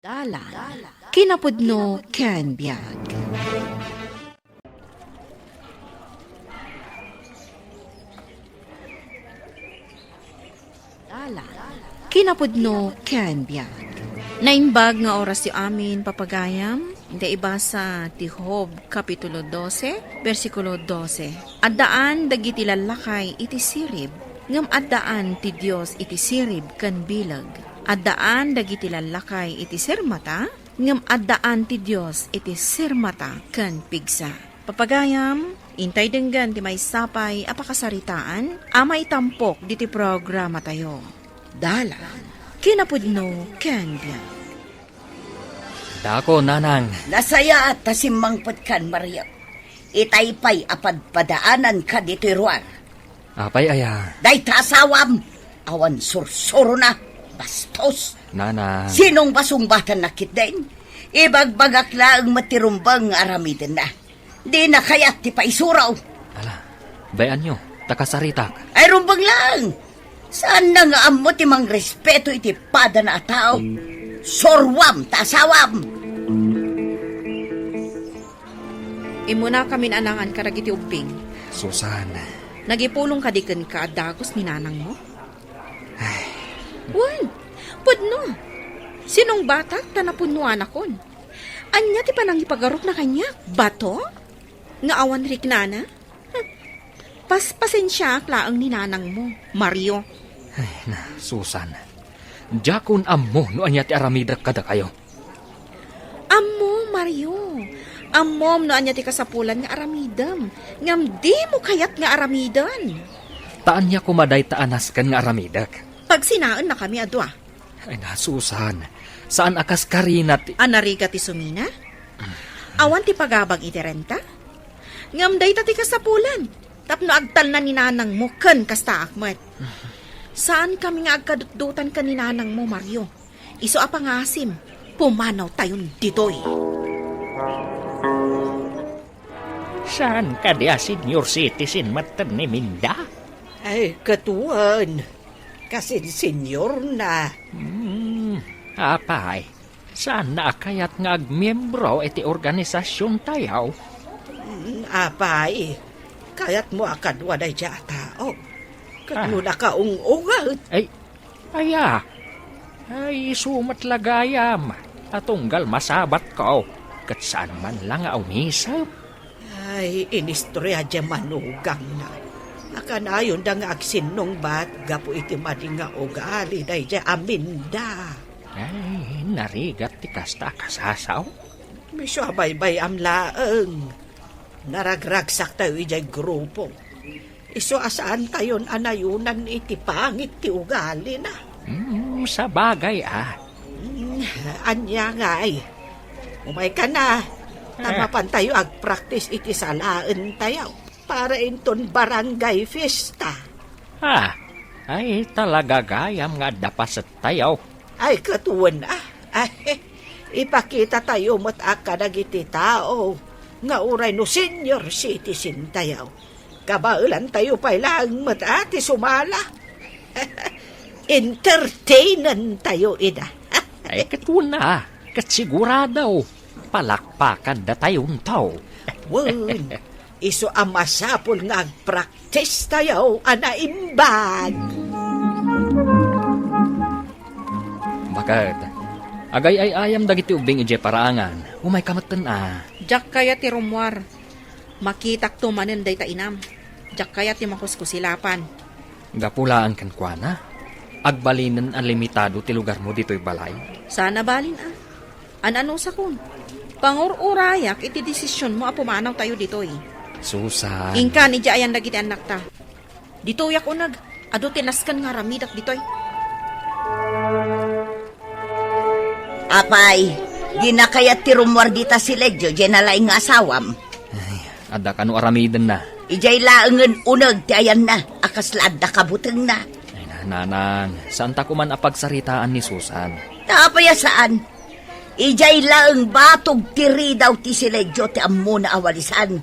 Dalan, kinapudno ken biag. Dalan, kinapudno ken biag. Naimbag nga oras yu amin papagayam, da iba sa Tihob, Kapitulo 12, versikulo 12. Addaan dagiti lalakay iti sirib, ngem addaan ti Dios iti sirib ken bilag. Addaan dagiti lalakay iti sirmata, ngem addaan ti Dios iti sirmata ken pigsa. Papagayam, intay denggan ti may sapay apakasaritaan, ama itampok diti programa tayo. Dalan, kinapudno ken biag. Dako, nanang. Nasaya at tasimangpot kan, Maria. Itaypay apadpadaanan ka dito ruar. Apay aya. Day tasawam, awan sursuro na, bastos. Nana. Sinong basungbatan nakit din? Ibagbagak laang matirumbang aramidin na. Di na kayat ti paisuraw. Ala, bayan nyo, takasaritak. Ay rumbang lang. Saan na nga amo ti mang respeto iti pada na tao? Sorwam, tasawam. Imuna kami anangan karagiti ubing. Susan. Nagipulong kadiken ka dagos ni nanang mo? Wan, pudno. Sinong bata tanapunuan akon? Anya ti panang ipagarok na kanya? Bato? Nga awan rik nana? Paspasensya klaang ni nanang mo, Mario. Ay, na, Susan. Jakon ammo no anya ti aramida kada kayo. Ammo, Mario. Ammom no anya ti kasapulan nga aramidam. Ngam di mo kayat nga aramidan. Taan niya kumaday taanas kan nga aramidak. Pag sinaan na kami adwa. Ay na, Susan. Saan akas karinat? Anariga ti sumina? Awan ti pagabag iti renta? Ngam day ti kasapulan. Tapno agtal na ni nanang mo ken kasta akmet. Saan kami nga agkadudutan ka ni nanang mo, Mario? Iso apangasim, pumanaw tayon ditoy. Saan ka dia senior citizen matan ni Minda? Ay, katuan. Kasi senior na. Apay, saan na kayat nga agmiyembro iti organisasyon tayaw? Apay, kayat mo akadwa day siya tao. Kano na kaungungat. Ay, aya. Ay, sumat lagayam. Atunggal masabat ko. Kat saan man lang umisap. Ay, inistorya dya manugang na. Akanayon da nga agsinong bat, gapo iti mading nga ugali day dya aminda. Ay, narigat ti kasta kasasaw. Misyo abay-bay amlaeng. Naragragsak tayo ijay grupo. Iso asaan tayon anayunan iti pangit ti ugali na. Sa bagay Anya nga ay. Umay ka na. Tamapan tayo ag-practice iti salaan tayo. Para inton barangay fiesta. Ay talaga gayam nga dapasat tayo. Ay katuwan Ay, ipakita tayo mataka nagiti tao. Nga uray no senior citizen tayo. Kabaulan tayo pa ilang matati sumala. Entertainan tayo ida. Ay katuna, katsigurado. Palakpakan da tayong tao. Wan, iso ang masapol nga practice tayo anaimbag. Bakit? Agay ay ayam dagiti ubing ije paraangan. Umay kamatan Jak kaya ti rumwar. Makitak tumanen day ta inam. Jak kaya ti makuskusilapan. Gapulaan kan kuana. Agbalinan ang limitado ti lugar mo dito'y balay. Sana balin Ano sa kun? Pangururayak iti desisyon mo apumanaw tayo ditoy. Susan. Ingka ni ayan dagiti anak ta. Ditoyak unag. Ado tinaskan nga ramidak ditoy. Apay, di na kayat ti rumwar dita si Ledyo, dyan nalay nga asawam. Ada kanu aramidan na. Ijay laangan unag ti ayan na, akaslad na kabuteng na. Ay nanang, saan ta kuman apagsaritaan ni Susan? Tapaya saan? Ijay laang batog tiri daw ti si Ledyo ti ammo na awalisan.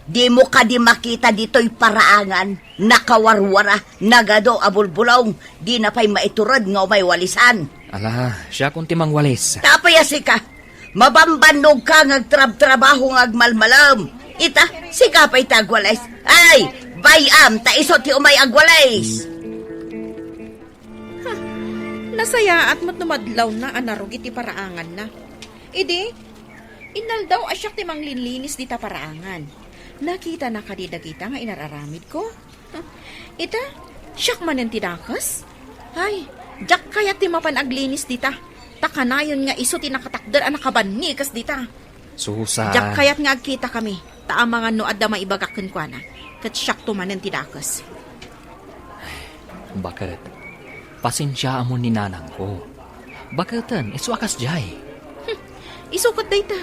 Di mo ka di makita dito'y paraangan, nakawarwara, nagado abulbulong, di na pa'y maiturod nga may walisan. Ala, siya kung timang walis. Tapayasi ka, mabambanog ka ngagtrab-trabaho ngagmalmalam. Ita, sika pa'y tagwalays. Ay, bayam, taiso ti umay agwalays. Nasaya at matnumadlaw na anarugi ti paraangan na. Idi, inal daw asyak ti manglinlinis di ta paraangan. Nakita na kadidagita nga inararamid ko. Ita, siyak manen ti dakas. Ay, jak kaya ti mapanaglinis dita. Takanayon nga iso ti nakatakder ang nakabani kas dita. Susa. Jak kayat nga agkita kami. Taang mga no adda maibagakan kwa na. Kat siyak tumanen ti dakas. Bakit? Pasensya mo ni nanang ko. Bakatan, iso akas jay. Isukot dayta.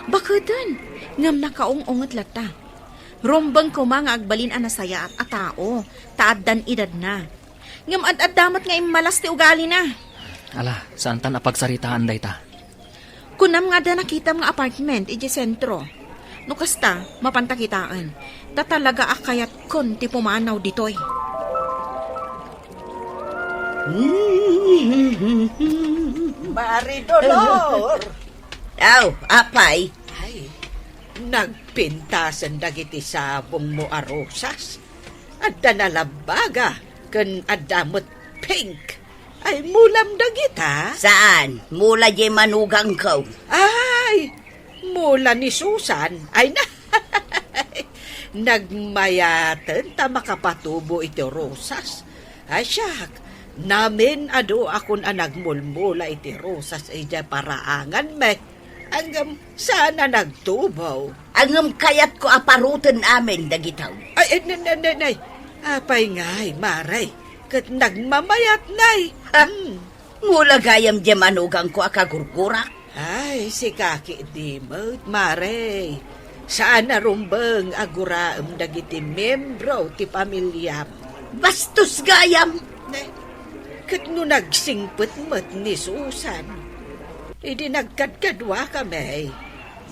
Bakatan, ngam nakaong-ungot lata. Rombang ko mga agbalin anasaya at atao. Taaddan edad na. Ngam ad-addamat nga imalas ti ugali na. Ala, saan ta napagsaritaan day ta? Kunam nga da nakita mga apartment iti sentro. No kasta, mapantakitaan. Tatalaga akayat kon ti pumanaw ditoy. Mari Dolor! Aw, apay. Ay, nagpintasan dagiti sabong mo arosas. Adda nalabaga, kan adamot pink. Ay, mulam dagita. Saan? Mula di manugang ko. Ay, mula ni Susan. Ay, na. Nagmayatan ta makapatubo iti rosas. Ay, siyak. Namin ado akon nagmulmula iti rosas ay dya paraangan me. Hanggang sana nagtubaw. Angam kayat ko aparutan amin dagitaw. Ay, nay. Apay ngay, maray. Kat nagmamayat, nay. Mula gayam di manugang ko akagurgurak. Ay, si kaki di mo't, maray. Saan na rumbang aguraam dagiti membro ti pamilyam. Bastos gayam. Nay, kat no nagsingpet mat ni Susan. Idi nagkadkadwa kami.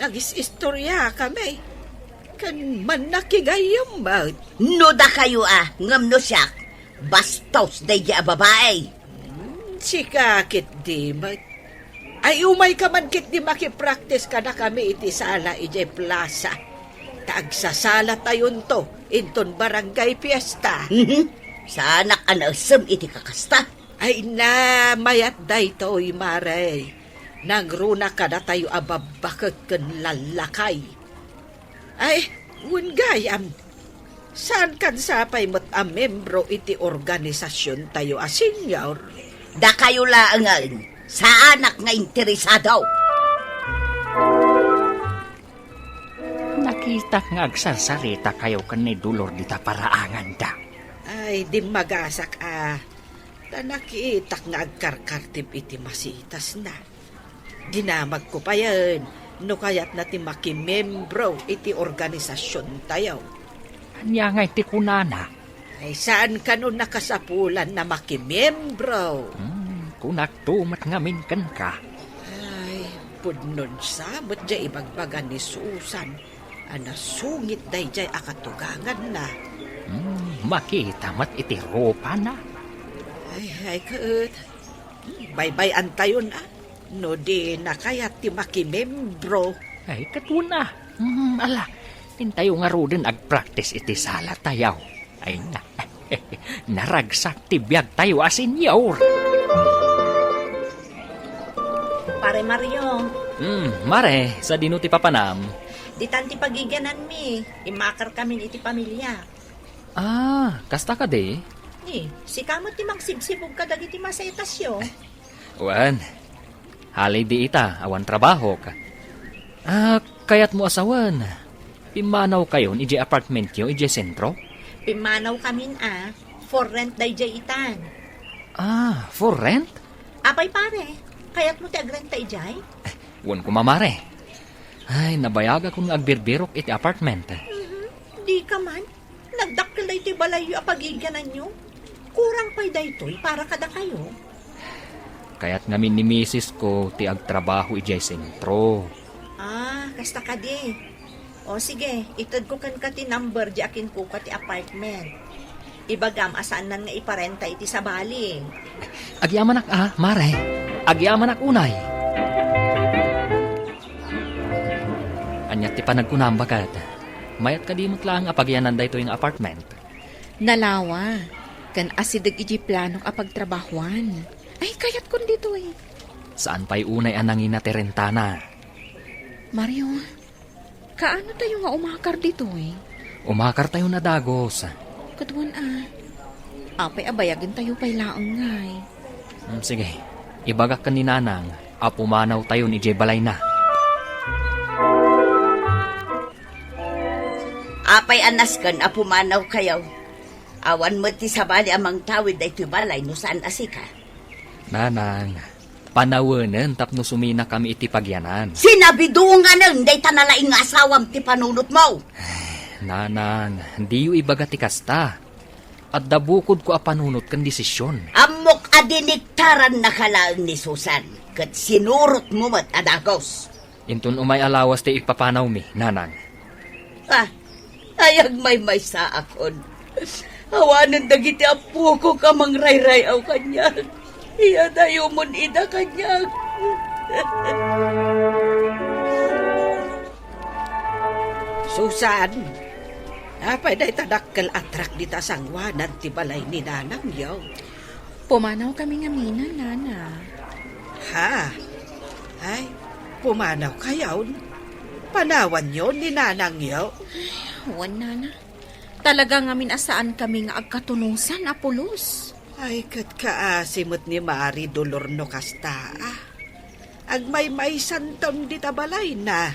Nagis-istorya kami. Kan man nakigayam mat. No da kayo ngam no siyak. Bastos day di babae. Si kakit di mat. Ay umay ka man kit di makipractice ka na kami iti sala iti plaza. Tagsasala tayon to. Inton barangay fiesta. Sana ka nausam iti kakasta. Ay na mayat daytoy maray. Nagruna ka na tayo ababakag kan lalakay. Ay, gayam. Saan kan sapay mo't a membro iti organisasyon tayo a senior? Da kayo laangan. Sa anak nga interesado. Nakita nga agsarsarita kayo kan ni Dulor dita paraangan da. Ay, di magasak Ta nakiitak nga agkarkartib iti masitas na. Dinamag ko pa yan. No kayat na ti makimembro iti organisasyon tayo. Anya nga iti kunana. Ay saan ka nun nakasapulan na makimembro? Kunak tumat ngamin kan ka. Ay, pudnon samot jay ibagbagan ni Susan. Anasungit day jay akatugangan na. Makita mat iti ropa na. Ay, kaut. Bye-bye antayon No di na kayat ti makimembro. Ay, katuna. Ala, tintayo nga rodin ag-practice iti sala tayaw. Ay na, naragsak ti biyag tayo a senyor. Pare Mario, Mare, sa dino ti papanam. di tanti pagiganan mi. Imakar kami iti pamilya. Kasta ka de? Si kamot ti magsibsibog ka dagiti masaitasyo. Wan, halay di ita, awan trabaho ka. Kayat mo asawan. Pimanaw kayo ni ije apartment yo, ije sentro? Pimanaw kamin for rent day jay itan. For rent? Apay pare, kayat mo ti agrenta ijay? Wan ko mamare. Ay, nabayaga kung agbirbirok iti apartment. Di ka man, nagdakkel day ti balayo a pagiganan nyo. Kurang pa'y daytoy para kada kayo. Kaya't ngamin ni misis ko ti agtrabaho ijay sentro. Kasta ka di. O sige, itad ko kan ka ti number di akin ko ka ti apartment. Ibagam asaan nan nga iparenta iti sa bali. Agyaman mare. Agyaman unay. Anyat ti panagkunam bakat. Mayat kadimot lang apagyanan dayto yung apartment. Nalawa. Kan asidag iji planong apagtrabahuan. Ay, kayat kun dito eh. Saan pa'y unay anangin na terentana? Mario, kaano tayo nga umakar dito eh? Umakar tayo na dagos. Katuan apay abayagin tayo pa'y laang ngay. Sige, ibagak ka ni Nanang. Apumanaw tayo ni Balay na. Apay anas kan apumanaw kayaw. Awan mo ti sabali amang tawid ay balay no saan asika. Nanang, panawanan tapno sumina kami iti pagyanan. Sinabi doon nga nang day tanalaing asawam ti panunot mo. Nanang, hindi yu ibaga ti kasta. At dabukod ko apanunot kan desisyon. Amok adiniktaran na kalaang ni Susan. Kat sinurot mo mat adagos. Intun umay alawas ti ipapanaw mi, Nanang. Ayag may sa akon. Hawanan dagiti apo ko kamang ray-rayaw kanyag. Iya tayo mon ida kanyag. Susan, apay day tadakkel atrak di tasangwanan ti balay ni Nanang yaw. Pumanaw kami nga mina, Nana. Ha? Ay, pumanaw kayaw. Panawan yon ni Nanang yaw. Huwan, Nana. Talaga nga minasaan kami nga agkatunusan, Apolos. Ay, kat kaasimot ni Mari Dolor no kasta. Agmay santon di tabalay na.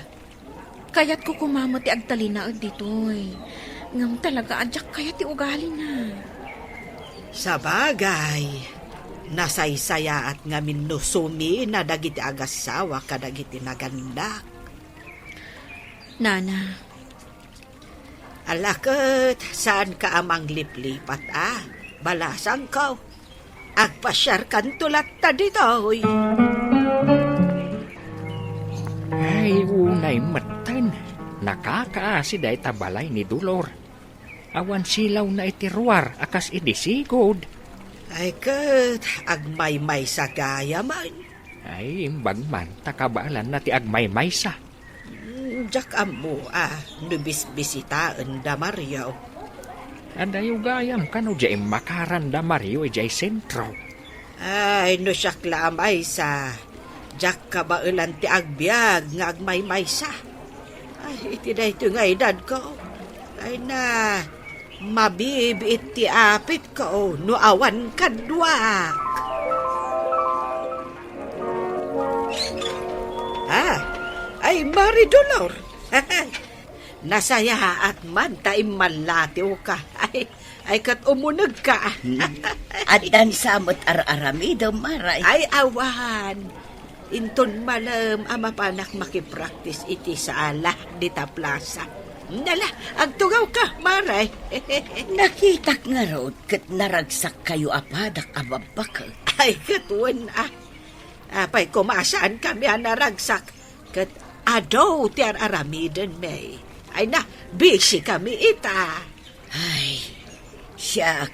Kaya't ko kumamot ti agtalina ditoy. Ngam talaga adyak kaya ti ugali na. Sa bagay, nasaysaya at ngamin no sumi na dagiti agasawa kadagiti nagandak. Nana, Alakot, saan ka amang liplipat Balasang ka. Agpasyar kan tulat ta dito. Ay, unay matan. Nakakaasi day tabalay ni Dolor. Awan silaw na itiruar akas idisigod. Ay kat, agmay-may sa gaya man. Ay, imbag man, takabalan na ti agmay-may sa. Diyak amo nubis-bisitaan da Mario. Adayo gayam ka no jay makaran da Mario jay sentro. Ay, no siya klamay sa. Diyak kabailan ti agbyag nga agmay-may sa. Ay, iti na ito nga edad ko. Ay na, mabibit ti apit ko no awan kadwak. Ay, Mari Dolor. Nasaya at man taim malatiw ka. Ay kat umunag ka. At dan samot ar-aramido maray. Ay, awan. Inton malam amapanak makipraktis iti sa alah di ta plaza. Nala, agtugaw ka, Maray. Nakitak nga rod kat naragsak kayo apadak ababak. Ay, katuan Apay, kumasaan kami naragsak. Kat adaw ti ar-aramiden may. Ay na, busy kami ita. Ay, siya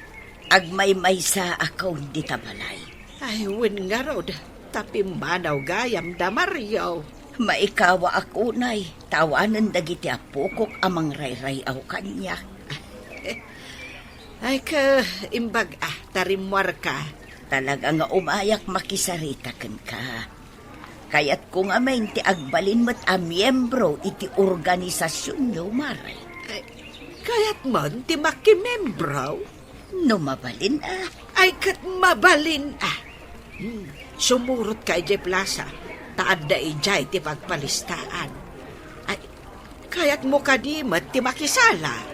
agmay-may sa akaw di tabalay. Ay, win nga rod. Tapi manaw gayam da Mario. Maikawa ako nay, tawanan dagiti apukok amang ray-rayaw kanya. Ay ka, imbag tarimwar ka. Talaga nga umayak makisarita ka. Kaya't kung amain ti agbalin mo't miyembro iti organisasyon nyo, Maray. Kaya't man ti makimembro? No mabalin Ay kat mabalin Sumurot ka ije plaza. Taad da ijay ti pagpalistaan. Ay, kaya't mo kadimat ti makisala.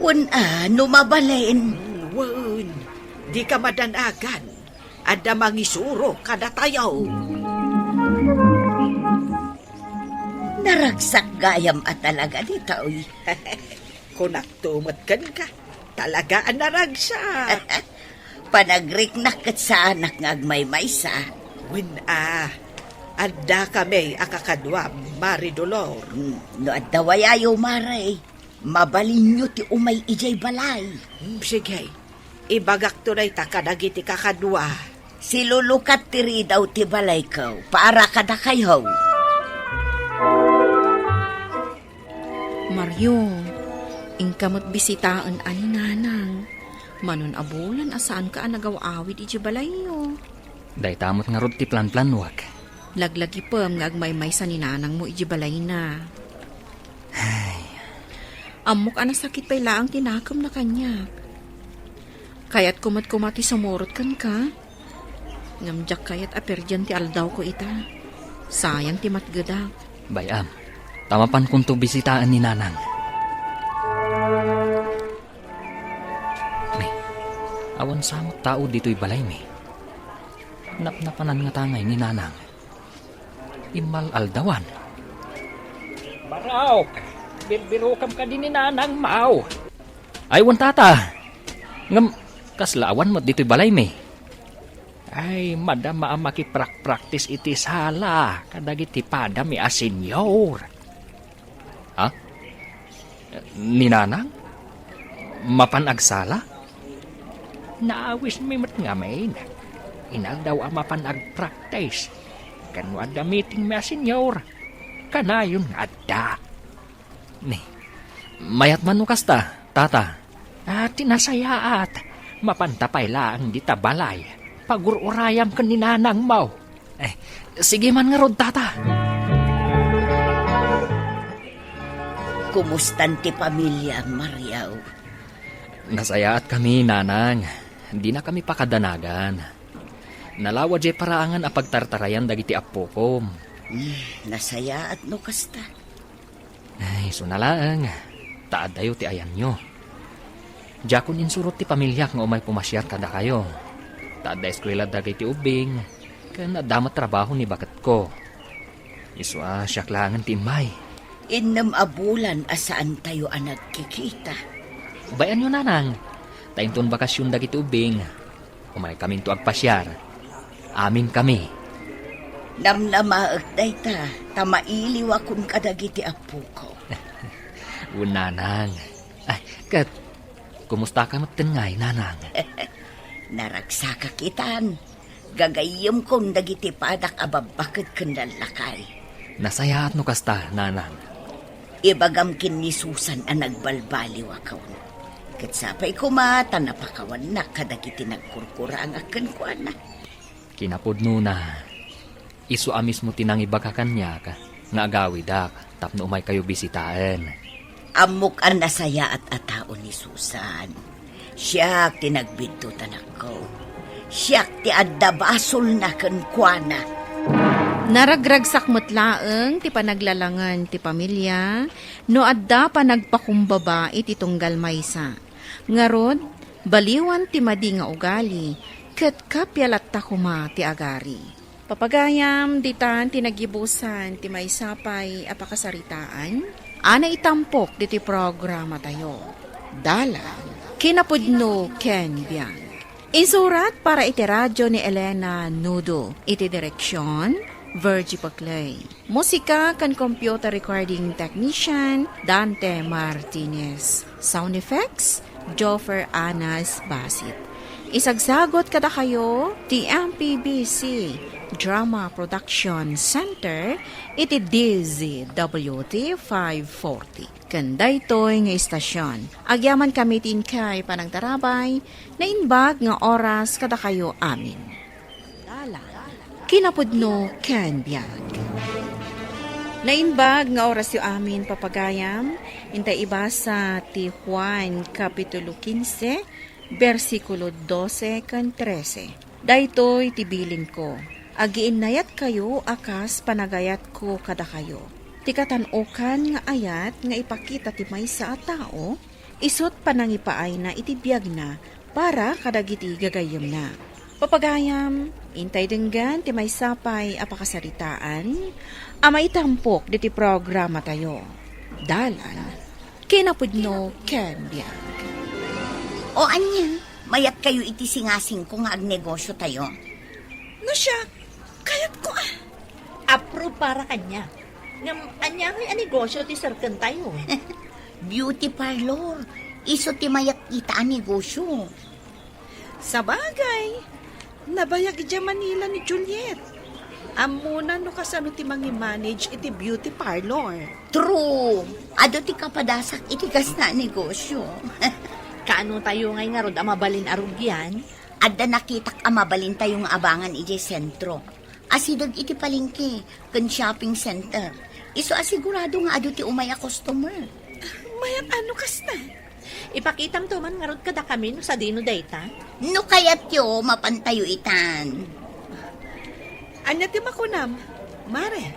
Wan no mabalin. Wan, di ka madanagan. Ada mangisuro kada tayaw. Naragsak gayam at talaga di taoy. Kunak tumat kan ka. Talaga ang naragsak. Panagriknak kat sa anak ng agmay-may sa. Win Adda kami akakadwa, Maridolor. No addawayayo maray. Mabalin nyo ti umay ijay balay. Sige, ibagak tunay ta kadagiti kakadwa. Silulukat tiri daw ti balay ko para kada kayo. Mario, ingkamot bisitaan ani nanang. Manon abulan asaan ka nagawawid iti balayo. Day tamot nga rod ti plan-plan wag. Laglagi pam nga agmaymay sa ninanang mo iti balay na. Amok anak sakit pa ilaang tinakam na kanya. Kaya't kumat-kumati sumurot kan ka. Ngamjak kayat aperjan ti aldaw ko ita. Sayang ti matgadak. Bayam, tamapan kung to bisitaan ni nanang. May, awan samot tao dito'y balay may. Napnapanan nga tangay ni nanang. Imal aldawan. Baraw, birbirukam ka din ni nanang Mau. Aywan tata. Ngam, kaslaawan mo dito'y balay may. Ay, madama ang makiprak-practice iti sala. Kadagiti padami a senyor. Ha? Ni nanang? Mapanagsala? Naawis mi mat nga main. Inag daw ang mapanag-practice. Kanwa da meeting mi a senyor. Kanayon nga adda. Ni, mayat man no kasta, tata. Tinasayaat. Mapantapay laang di tabalay. Pagururayam ka ni nanang Mau. Sige man nga rod, tata. Kumustan ti pamilya, Mariaw? Nasayaat kami, nanang. Di na kami pakadanagan. Nalawa jay paraangan a pagtartarayan dagiti apo ko. Nasaya at no kasta. Ay, sunalaang. Taad dayo ti ayan nyo. Jakon insurot ti pamilya nga umay pumasyar kada kayo. Taad da eskwela dagiti ubing. Kan damat trabaho ni bakat ko. Iswa siya klangan ti may. Innam abulan asaan tayo ang nagkikita. Bayan nyo, nanang. Tainton bakasyon dagiti ubing. Umay kami to agpasyar. Amin kami. Namnamaag day ta, tamailiw akong kadagiti apo ko. Nanang. Ay, kat, kumusta ka matengay, nanang? Naragsa ka kitan. Gagayom kong dagiti padak ababakit kandalakay. Nasayaat no kasta, nanang. Ibagam kin ni Susan ang nagbalbaliw akaw. Katsapay kumata napakawan na kadagiti nagkurkura ang akin ko na. Kinapudno na. Isu amis mo tinangibagakan niya ka. Nga agawi dak, tapno umay kayo bisitaan. Amok ang nasaya at atao ni Susan. Siyak tinagbintutan ako. Siyak ti adda basol na kenkwana. Naragragsak matlaeng ti panaglalangan ti pamilya, no adda pa nagpakumbaba iti tunggal maysa. Ngarod, baliwan ti madi nga ugali, ket kapyalat takuma ti agari. Papagayam, ditan tinagibusan ti maysapay apakasaritaan, ana itampok diti programa tayo. Dalan, kinapudno Ken Biang. Isurat para iti radyo ni Elena Nudo, iti direksyon, Virgie Paclay. Musika kan computer recording technician, Dante Martinez. Sound effects, Joffer Anas Basit. Isagsagot kada kayo, ti MPBC Drama Production Center, iti DZWT 540. Kanday toy nga istasyon. Agyaman kami tin kay panagtarabay, na inbag nga oras kada kayo amin. Kinapudno Ken Biag. Nainbag nga oras yu amin papagayam, intay ibasa ti Juan Kapitulo 15, versikulo 12 kan 13. Daytoy tibilin ko, agiinnayat kayo akas panagayat ko kada kayo. Tikatan-okan nga ayat nga ipakita ti maysa a tao, isot panangipaay na itibiyag na para kadagiti gagayom na. Papagayam, intay denggan ti maysapay apakasaritaan, ama itampok diti programa tayo. Dalan, kinapudno Ken Biag. O anya, mayat kayo iti singasing ko nga agnegosyo tayo. No siya, kayat ko Pero para kanya. Ngam, anya ngay anegosyo ti sarkan tayo. Beauty parlor. Iso ti mayak kita ang negosyo. Sa bagay, nabayag ija Manila ni Juliet. Amuna no kasano ti mangi-manage iti beauty parlor. True. Ado ti kapadasak iti gas na negosyo. Kaano tayo ngay nga rod amabalin arugyan? Adda nakitak amabalin tayong abangan iti sentro. Asidag iti palengke, kan shopping center. Iso asigurado nga ado ti umaya customer. Mayat ano kas na? Ipakitam to man nga rod kada kami no sa dino dayta. No kayat yo mapantayo itan. Anya ti makunam? Mare,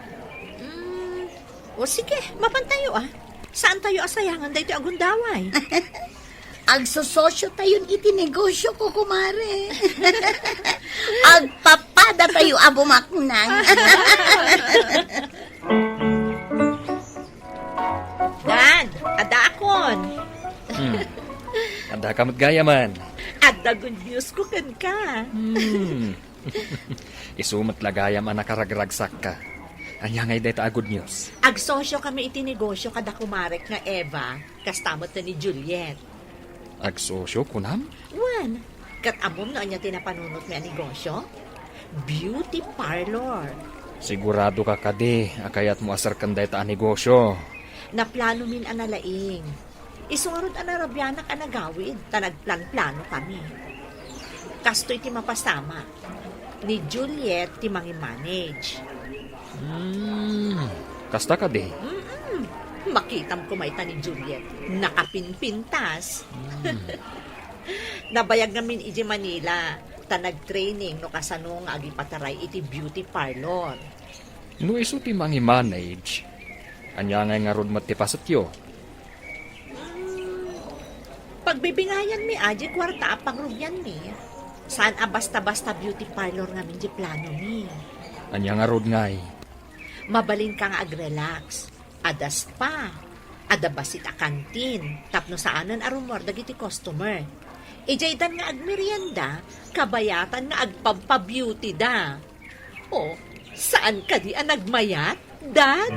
O sige, mapantayo Saan tayo asayangan dayto agundaway? Agsososyo tayon iti negosyo ko, kumare. Agpapada tayo abumaknang. Dan, adakon. Anda kamot gaya man. Adda good news ko kan ka. Isumat lagayam ang nakaragragsak ka. Anya ngay dito a good news. Agsosyo kami iti negosyo kada kumarek nga Eva, kastamot na ni Juliet. Agsosyo kunam? Wan, kat amom na anya tinapanunot nga negosyo? Beauty parlor. Sigurado ka kadi, akayat mo asar kan dito a negosyo. Naplano min analaing. Isurod anarabyanak anagawid, tanagplan-plano kami. Kastoy ti mapasama. Ni Juliet ti mangi-manage. Kasta kadi. Makitam ko maita ni Juliet. Nakapinpintas. Nabayag namin iti Manila. Tanag-training no kasano nga agipataray iti beauty parlor. No iso ti mangi manage. Anya ngay nga rod matipasatyo. Pagbibingayan mi aji kwarta apang rugyan mi. Saan basta-basta beauty parlor nga min di plano mi. Anya nga rod ngay. Mabalin ka nga ag-relax. Ada spa. Ada basit a kantin. Tapno saanan arumor dagiti customer. Ijaydan nga agmerienda, kabayatan nga agpampa-beauty da. O, saan ka di nagmayat, Dad?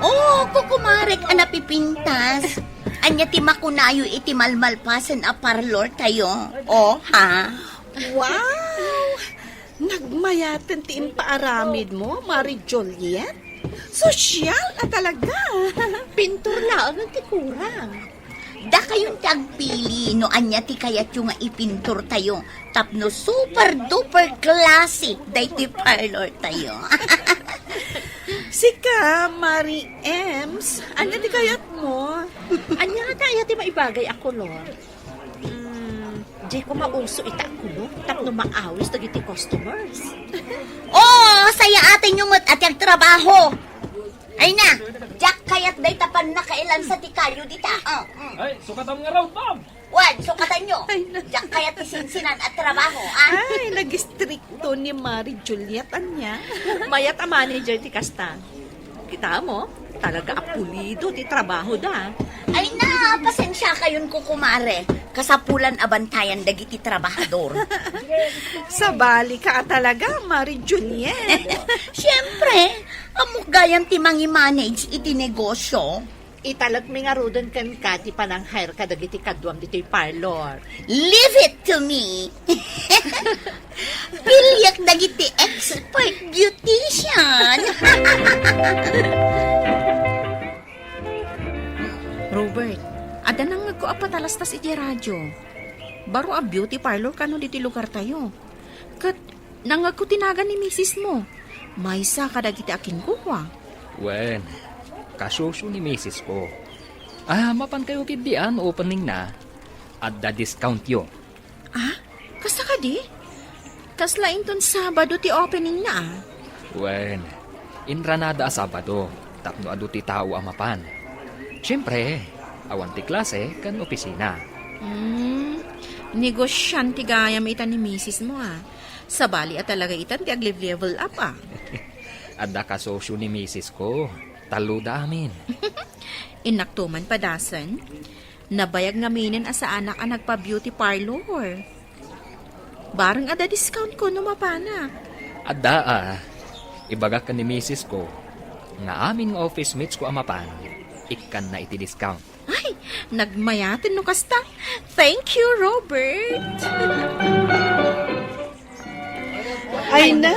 Oh, kukumarek ang napipintas. Anya ti makunayo iti malmalpasan a parlor tayo. Oh, ha? wow! Nagmayatan ti impaaramid mo, Mari Juliet? Sosyal na talaga. Pintur lang ang tikurang. Da kayong tagpili no anya ti kayat yung nga ipintur tayo. Tapno super duper classic dayti parlor tayo. Sika, Mari Ems, ano di kayat mo? Anya nga kaya ti maibagay ako, Lord? Di ko mauso ita ako, no? Tapno maawis dagiti customers. Oh, saya atin yung at yung trabaho. Ay na, Jack kayat day tapan na kailan sa tikayo dita. Ay, sukatam nga raw, Tom! Wan, sukatan nyo. Jack kayat isinsinan at trabaho, Ay, nag-stricto ni Mari Juliet, anya. Mayat a manager ti kasta. Kita mo, talaga apulido ti trabaho da. Ay na, pasensya kayon ko kumare. Kasapulan abantayan dagiti trabahador. Sa bali ka talaga, Mari Juliet. Siyempre, amok gayam ti mangi-manage iti negosyo. Italag mi nga rodan kan ka ti panang hire ka dagiti kadwam dito'y parlor. Leave it to me. Pilyak dagiti expert beautician. Robert, ada nang nagkuapatalastas iti radyo. Baro a beauty parlor kano diti lugar tayo. Kat nangagkutinagan ni misis mo. Maysa kadagiti akin kuha. Wen, kasusyo ni misis ko. Mapan kayo kidian, opening na. At the discount yo. Kasta ka di? Kaslain ton Sabado ti opening na Wen, inranada a Sabado. Tapno adu ti tao amapan. Siyempre, awan ti klase kan opisina. Negosyante gayam ita ni misis mo Sabali at talaga itan ti level up Adda kasosyo ni misis ko. Talo da amin. Inaktuman padasan. Nabayag nga minin sa anak ang nagpa-beauty parlor. Barang ada discount ko no mapana. Adda ibaga ka ni misis ko, nga aming office mates ko amapan, ikan na iti discount. Ay, nagmayatin no kasta. Thank you, Robert. Ay na,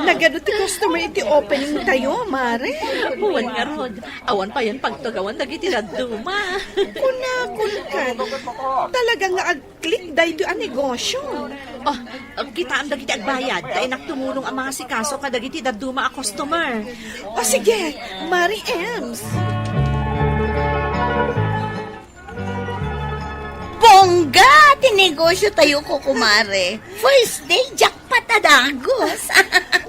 nagano ti customer iti opening tayo, Mare. Huwan nga rod. Awan pa yan pagtugawan dagiti daduma. Kunakul ka. Talaga nga ag-click dahil ang negosyo. Oh, kita ang dagiti agbayad. Dahil naktumulong ang mga sikaso ka dagiti daduma a customer. O sige, Mari Ems. Bongga! Tinegosyo tayo ko, kumare. First day, jackpot adagos.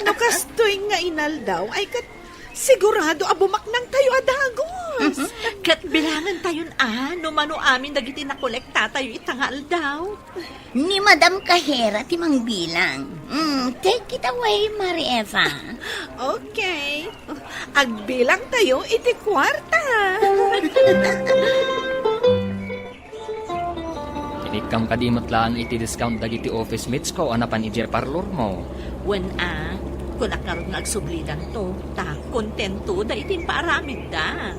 Nakastoy nga inal daw, ay kat sigurado abumak nang tayo adagos. Kat bilangan tayon numano amin dagiti nakolekta tayo itangal daw. Ni Madam Kahera, timang bilang. Take it away, Mari Eva. Okay. Agbilang tayo iti kwarta. Inikam kadimot lang iti discount dagiti office mates ko, anapan iti parlor mo. When kunak nga ron nga agsublidan to, ta kontento da itin paaramid da.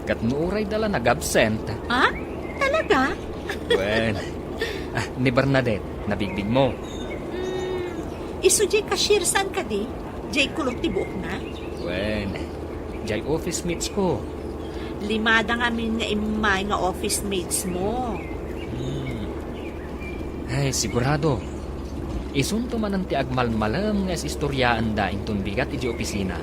Kat nuuray dala nag-absent. Ha? Talaga? Well, ni Bernadette, nabigbig mo. Isu jay cashier san ka di? Jay kulot ti buok na? Well, jay office mates ko. Limada nga min nga imay nga office mates mo. Ay, sigurado. Isunto man ang ti agmalmalam nga istoryaan da inton bigat iti opisina.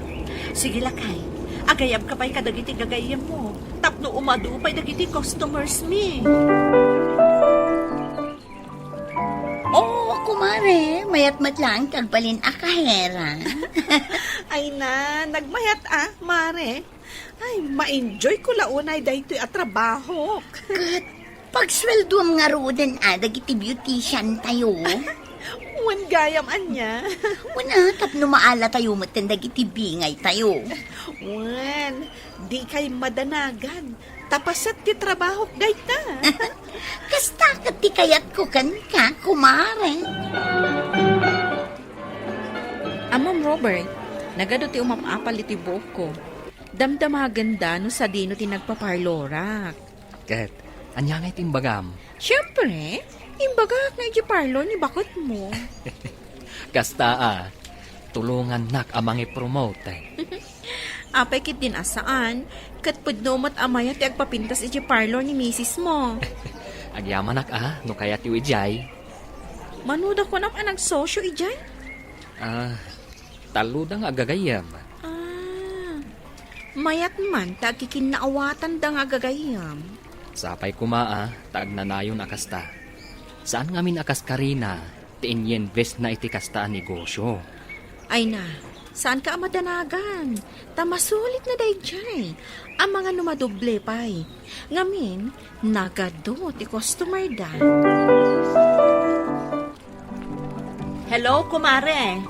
Sige lakay. Agayab ka pa'y kadagiti gagayam mo. Tapno umadu pa'y dagiti customers mi. Oh, kumare, mayat-mat lang kagbalin a kahera. Ay na, nagmayat Mare. Ay, ma-enjoy ko launay dahil ito'y atrabaho. Kat, pagsweldo nga roden dagiti beautician tayo. Wan gayam anya. Una, tapno maala tayo matin dagiti bingay tayo. Wan, di kay madanagan. Tapasat ti trabaho dayta. Kasta kat ti kayat ko kan ka, kumare. Amam Robert, nagado ti umapapal iti buhok ko. Damdamaganda no sa dino ti nagpaparlorak. Kat, anya nga itimbagam. Siyempre, imbaga na iti parlor ni bakot mo. Kasta tulungan nak amang i-promote. Apay kit din asaan, kat pudnomot amaya ti agpapintas iti parlor ni misis mo. Agyaman nak no kaya ti wijay. Manuda ko nam anag sosyo ijay. Taludang agagayam. Mayat man, tagkikinaawatan da nga gagayam. Sapay kumaa, taag nanayon akasta. Saan ngamin akas karina, ti-inyinvest na iti kasta negosyo. Ay na, saan ka amadanagan? Tamasulit na day jay. Ang mga numadoble pa'y. Ngamin, nagado ti customer da. Hello, kumare.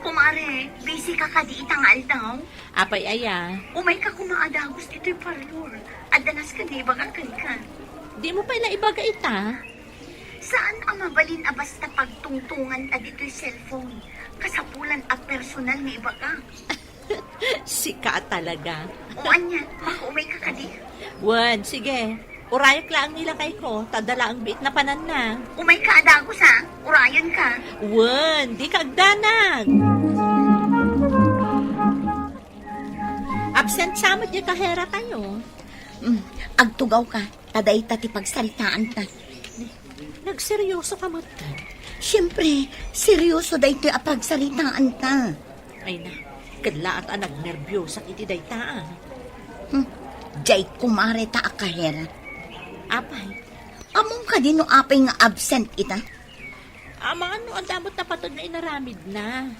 Kumare, busy ka di itangal daw. Apay aya. Umay ka kumaadagos dito'y parlor. Adanas ka di baga ka. Di mo pala ibaga ita. Saan ang mabalin basta pagtungtungan dito'y cellphone? Kasapulan at personal nga ibaga. Sika talaga. O anya, makaumay ka di. Wan, sige. Urayak lang nila kay ko. Tadala ang bit na panan na. Umay ka adagos urayan ka. Wan, di kagdanag. Absent samot niya kahera tayo. Agtugaw ka, taday ti pagsalitaan ta. Nagseryoso ka mo. Siyempre, seryoso day ito pagsalitaan ta. Ay na, kadla at anag nervyosa iti daytaan. Jay kumare ta akahera. Apay, Among ka din no apay nga absent ita. ama ano ang damot na patod na inaramid na.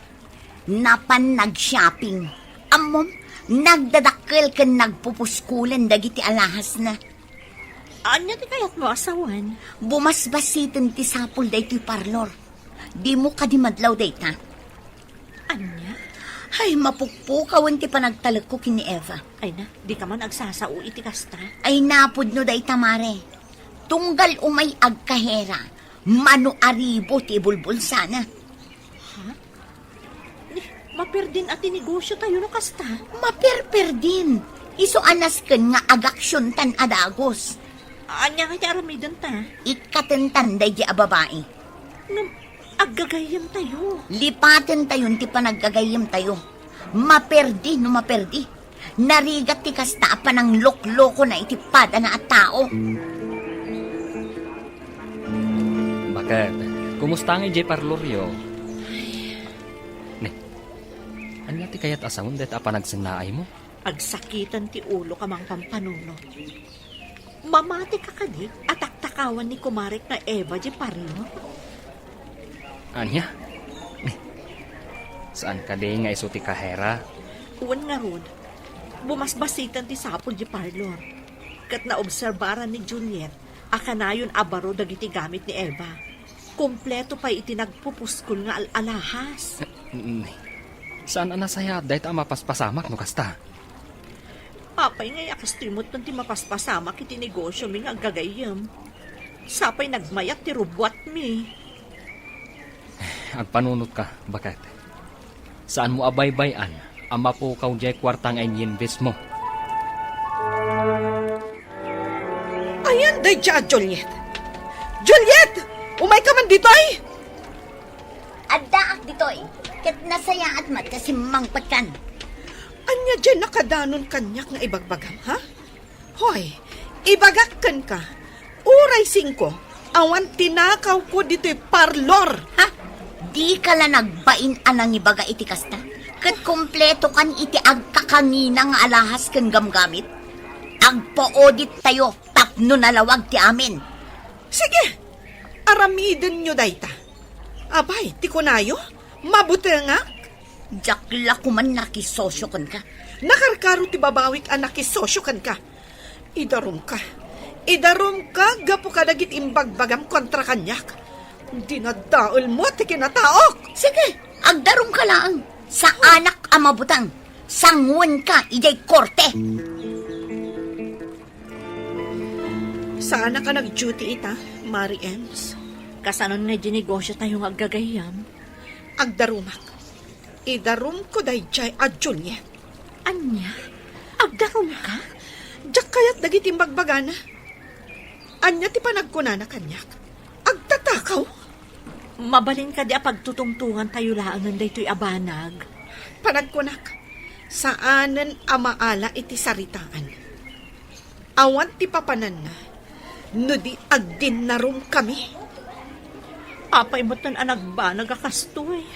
Napan nag-shopping. Amom, nagdadakkel ka nagpupuskulan dagiti alahas na. Anya ti kayat mo asawan? Bumasbasitin ti sapul da ito'y parlor. Di mo ka di madlaw da ita. Anya? Ay, mapukpukawan ti panagtalag ko kini Eva. Ay na, di ka man agsasao iti kasta. Ay napud no da ita mare. Tunggal umay agkahera. Mano aribo ti bulbul sana. maperper din at negosyo tayo no kasta. Maperper din. Iso anas ken nga agaksyon tan adagos. Anya nga ti aramidan ta. Ikatentan day di a babae. Aggagayam tayo. Lipaten tayon ti panaggagayim tayo. Maperdi no maperdi. Narigat ti kasta pa ng lokloko na itipada na at tao. Bakit? Kumusta nga Jay Parlorio? Ne, anya ti kayat asawon det apa nagsinaay mo? Agsakitan ti ulo ka mang pampanuno. Mamati ka kadi at aktakawan ni kumarek na Eva di Parlo. Anya? Ne, saan ka di nga iso ti kahera? Uwan nga rod, bumasbasitan ti sapol di parlor. Kat naobserbaran ni Juliet, akanayon abaro dagiti gamit ni Eva. Kompleto pa itinagpupuskol nga alahas. Ne, saan anasaya dahit ang mapaspasamak no kasta? Apay ngay akastimot ng ti mapaspasamak iti negosyo mi nga gagayam. Sapay nagmayat ti rubwat mi. Agpanunot ka, bakit? Saan mo abaybayan ang mapukaw jay kwartang ay invest mo? Ayan, day dya, Juliet. Juliet! Umay ka man dito ay! Addaak ditoy. Ket nasaya at mat kasi mangpatan. Anya dyan nakadanon kanyak nga ibagbagam, ha? Hoy, ibagakkan ka. Uray 5, awan tinakaw ko dito'y parlor. Ha? Di ka la nagbain anang ibaga iti kasta. Ket kompleto kan iti agkakangina nga alahas ken gamgamit. Agpaodit tayo tapno nalawag ti amin. Sige, aramiden nyo dayta. Abay, ti kunayo, mabuti nga. Jakla kuman nakisosyo kan ka. Nakarkaro ti babawik anak isosyo kan ka. Idarom ka. Idarom ka, gapo ka dagit imbagbagam kontra kanyak. Dinadaol mo ti kinataok. Sige, agdarong ka lang. Sa anak amabutang. Sanguan ka, ijay korte. Sana ka nag-duty ita, Mary Ems. Kasanon nga dinegosyo tayo nga gagayam. Agdarumak. Idarum ko day jay a Juliet. Anya? Agdarom ka? Diyak kayat dagit imbagbagana. Anya ti panagkunana kanyak. Agtatakaw. Mabalin ka di a pagtutungtungan tayo laangan da ito'y abanag. Panagkunak. Saanan amaala iti saritaan. Awan ti papanan na. No di agdin na rum kami. Apay mo't nan anag ba nagakastoy?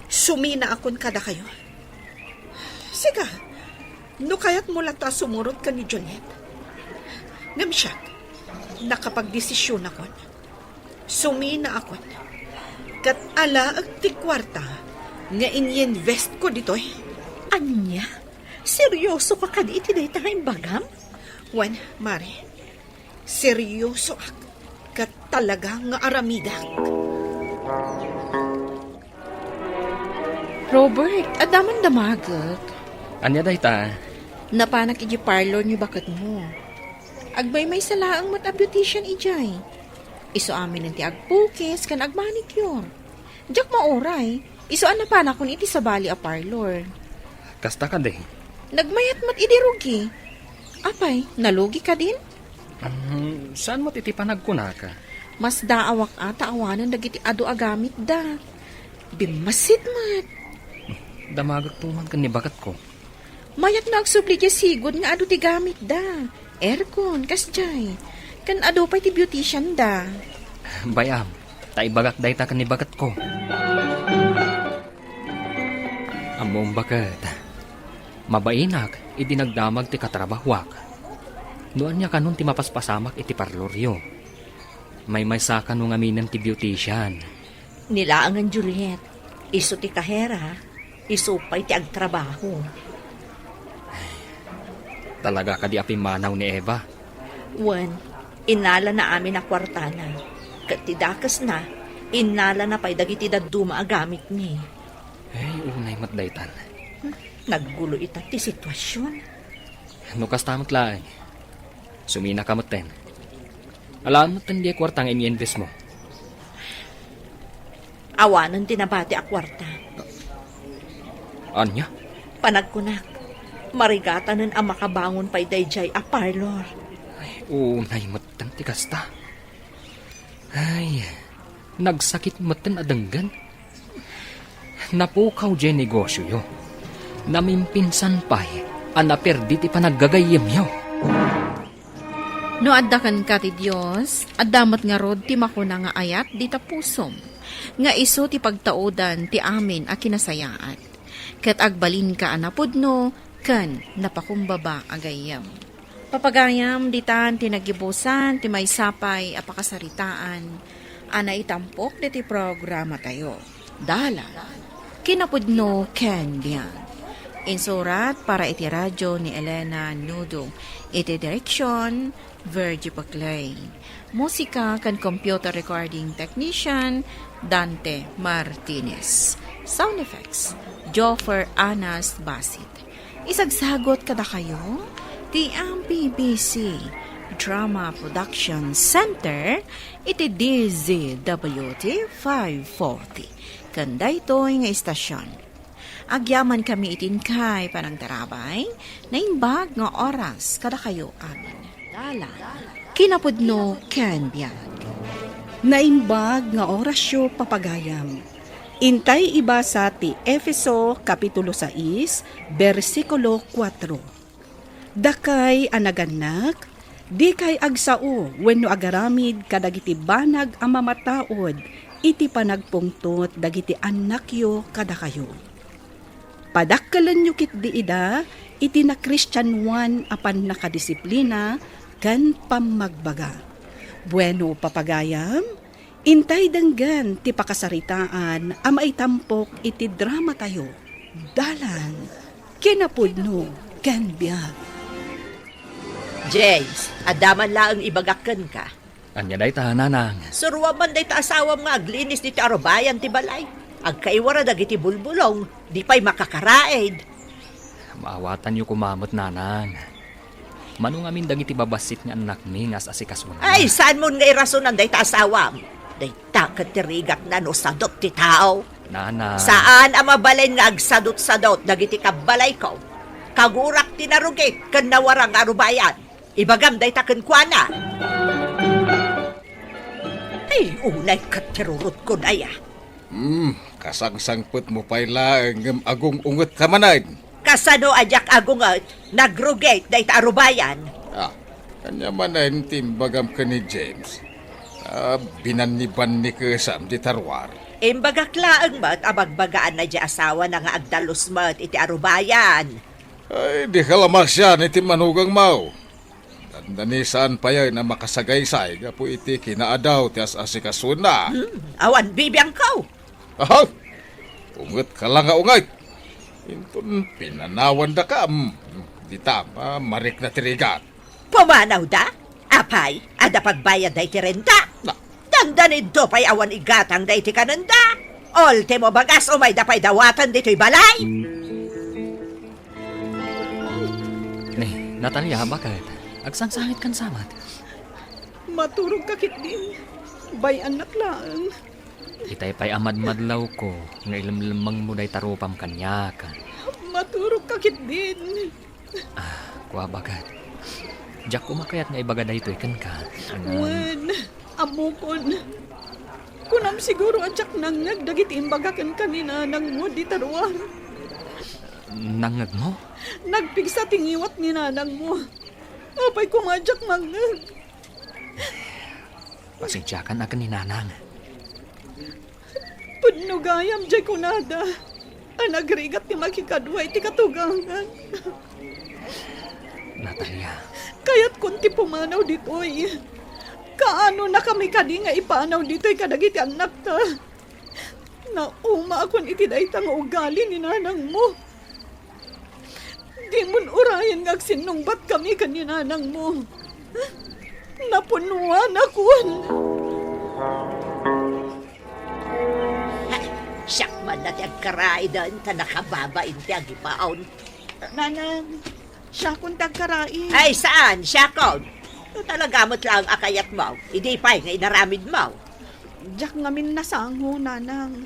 Sumina akon kada kayo. Siga, no kayat mo lata sumurot ka ni Juliet. Namsyak, nakapagdesisyon akon. Sumina akon. Kat ala ag ti kwarta nga in-invest ko dito'y. Anya? Seryoso ka kadi iti day tanging bagam? Wan, Mare, seryoso ak. Kat talaga nga aramidak. Robert, adaman damagak. Anya dayta? Napanak iji parlor ni bakat mo. Agbay may salaang mat a beautician ijay. Iso amin ti agpukis kan agmanicure. Diyak maoray, iso an napanak kun iti sabali a parlor. Kasta ka day? Nagmayat mat idirugi. Apay, nalugi ka din? Saan mo titipan nagkunaka? Mas daawak ata awanan dagiti ado agamit da. Bimasit mat. Damagat tuman kan ni bakat ko. Mayat na agsubli di sigod nga ado ti gamit da. Aircon, kasjay. Kan ado pa'y ti beautician da. Bayam, taibagak dayta kan ni bakat ko. Among bakat. Mabainak, idinagdamag ti katrabahwak. Doan niya kanun ti mapaspasamak iti parloryo. May saka nung aminan ti beautician. Nilaangan Juliet, iso ti kahera, iso pa'y ti agtrabaho. Talaga ka di apimanaw ni Eva. Wan, inala na amin na kwartana. Katidakas na, inala na pa'y dagiti daduma agamit ni. Ay, unay matdaytan. Naggulo ita ti sitwasyon. No kastamot lang. Sumina ka maten. Alam mo tan di kwartang ini-invest mo. Awanan tinabati a kwarta. Anya? Panagkunak, marigatanan ang makabangon pa'y dayjay a parlor. Unay matan ti kasta. Ay, nagsakit matan adanggan. Napukaw dyan negosyo yo. Namimpinsan pa'y anaperdi ti panaggagayem yo. No addakan ka ti Diyos, addamat nga rod ti makuna nga ayat di ta pusom. Nga iso ti pagtaudan ti amin a kinasayaat. Ket agbalin ka anapudno, kan napakumbaba agayam. Papagayam ditan tinagibusan ti may sapay apakasaritaan. Ana itampok ti programa tayo. Dala. Kinapudno Ken Bian. Insurat para iti radyo ni Elena Nudo. Iti direksyon, Virgie Paclay. Musika kan computer recording technician, Dante Martinez. Sound effects, Joffer Anas Basit. Isagsagot kada kayo, ti MPBC Drama Production Center, iti DZWT 540. Kanda ito'y nga istasyon. Agyaman kami itin kay panang tarabay, na imbag nga oras kada kayo amin. Dala, kinapudno Ken Biag. Naimbag nga orasyo papagayam. Intay ibasa ti Efeso Kapitulo 6, versikulo 4. Dakay anaganak, di kay agsao wenno agaramid kadagiti banag ang mamataod, iti panagpungtot dagiti anakyo kada kayo. Padakkalan nyo kit di ida, iti na Christian one apan nakadisiplina, kan pamagbaga. Bueno papagayam, intay danggan ti pakasaritaan, ama itampok iti drama tayo. Dalan, kinapudno, Ken Biag. James, adaman laang ibagakan ka. Anya day ta, nanang. Surwa man day ta asawam nga aglinis dito arobayan ti balay. Agkaiwara dagiti bulbulong, di pa'y makakaraid. Maawatan niyo kumamot, nanang. Manong amin dagiti babasit nga anak mi nga asikasun. Ay, saan mo nga irasonan day ta asawam? Day ta katirigat na no sadot ti tao. Nanang. Saan ang mabalin nga agsadot-sadot dagiti kabalay ko? Kagurak tinarugit kan nawarang arubayan. Ibagam day ta kenkwana. Ay, unay katirurot ko na ya. Kasangsangput mo pa'y laang agong ungot kamanad. Kasano ajak agungat, nagrugate day ta arubayan. Kanya manan timbagam ka ni James. Binaniban ni Kesam di tarwar. Imbagaklaan mat abagbagaan na di asawa na nga agdalos mat iti arubayan. Ay, di kalamas yan iti manugang mau. Dandanisan pa yan na makasagaysay gapu iti kinaadaw ti asikasuna. Awan bibiyang kau. Ungot ka lang nga ungay. Intun pinanawan da ka. Di tama, marik na tirigat. Pumanaw da? Apay, ada pagbayad day ti renta. Dandanid do pa'y awan igatang day ti kananda. Olte mo bagas umay da pa'y dawatan dito'y balay. Natalia, bakit? Agsangsangit kan samat. Maturog kakit din. Bay anak lang. Itay pa'y amad-madlaw ko, nga ilamlamang mo day tarupam kanya ka. Maturog kakit din. Kuha bagat. Diyak kumakayat nga ibaga day ito'y kan ka. Wen, amukon. Kunam siguro adyak nangag dagiti imbagakan kanina nang mo di tarwar. Nangag mo? Nagpigsa tingiwat ni nanang mo. Apay kumadyak mangag. Pasensyakan akan ni nanang. Pudnugayam jay kunada. Anagrigat ni makikadwa iti katugangan. Natalia. Kaya't kunti pumanaw ditoy. Kaano na kami kadi nga ipanaw ditoy kadagiti anak ta. Nauma akon iti daytang ugali ni nanang mo. Di mon urayan nga sinungbat kami kaninanang mo. Napunuan akon. Siyak man na tiyag karaidan ta nakababain tiyag ipaon. Nanang, siya kung tagkarai. Ay, saan? Siyakon? Talagamot lang akayat mo. Hindi pa'y nga inaramid mo. Diyak ngamin nasango, nanang.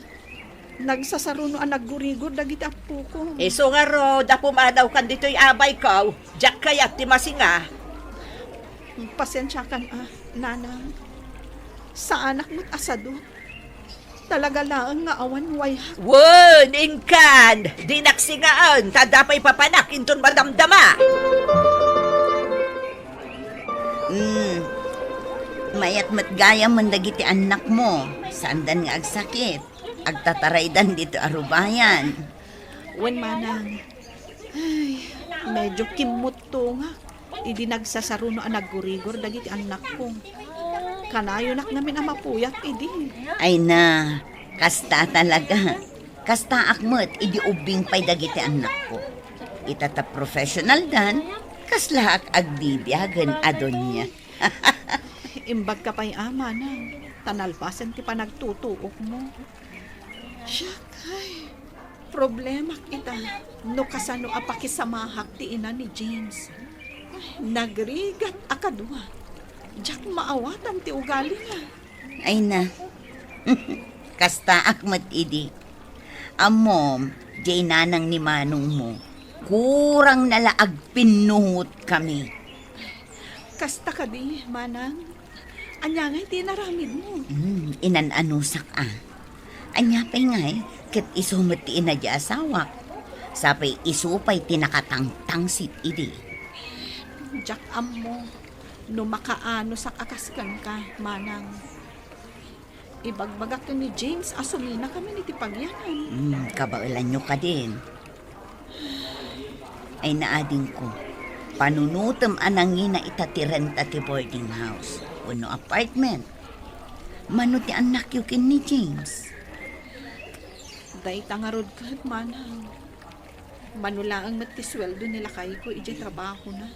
Nagsasaruno ang naggurigor dagiti apo ko. Iso nga ro, da pumadaw kan dito'y abay ko. Jack kayat ti masinga. Pasensya kan nanang. Sa anak mo't asado. Talaga lang nga awan wayhak. Won, ingkan! Di naksingaan, tadapay papanak inton madamdama. Mayat matgaya man dagiti anak mo. Sandan nga agsakit. Agtataraydan dito arubayan. Wen manang. Ay, medyo kimot to nga. Idi nagsasaruno ang naggurigor dagiti anak ko. Kanayo nak namin ang mapuyat, idi. Ay na, kasta talaga. Kasta akmet, idi ubing pay dagiti anak ko. Itata professional dan, kaslahak agbibiyagan adon niya. Imbag ka pa'y ama na. Tanalpasan ti panagtutuok mo. Siyak, ay. Problema kita. No kasano apakisamahak ti ina ni James. Ay, nagrigat akadwa. Diyak maawatan ti ugali niya. Ay na, kasta akmet idi. Amom, jay nanang ni manong mo. Kurang nalaag pinuhot kami. Kasta ka di, manang. Anya nga'y tinaramid mo. Inananusak Anya pa'y nga'y, kat isumot ti ina di asawak. Sapay isupay tinakatangtang sit idi. Diyak mo. No makaano sak akaskan ka, manang. Ibagbagak ka ni James, asumina kami ni tipagyanan. Kabailan nyo ka din. Ay naading ko, panunutom anangin na itatiran ti boarding house. Uno apartment. Mano ti anak yukin ni James. Day tangarod ka, manang. Manulaang matisweldo nila kayo ko, iji trabaho na.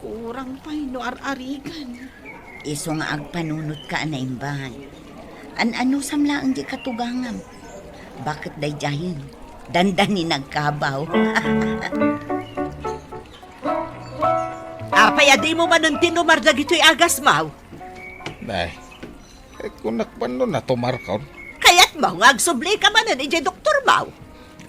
Kurang pa'y no ar-arigan. Iso nga agpanunot ka na imbahan. Ano samla ang di katugangam. Bakit day jahin? Dandani nagkabaw. Apay, adi mo manon tinumar dagito'y agas maw. Nay, kung nakpano na tumarkaw, Kayat mo, agsubli ka manon, ije doktor maw.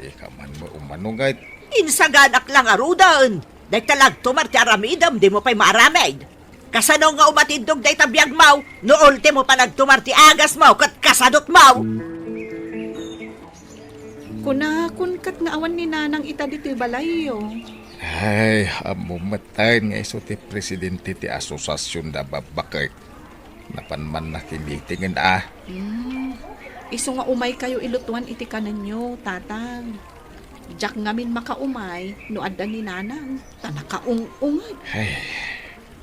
di ka man mo umanungay. Insaganak lang arudan. Day talag tumar ti aramidam, di mo pa'y maaramid. Kasano nga umatindog day tabiyag maw, no ultimo pa nagtumar ti agas maw, kat kasadot maw. Kun kat nga awan ni nanang ita dito'y balayo. Ay, amumatayin nga iso ti presidente ti asosasyon da babakay. Napanman na kinitingin Iso nga umay kayo ilutuan iti kanan nyo, tatang. Diyak ngamin makaumay, no adda ni nanang, tanakaung-ungad. Ay,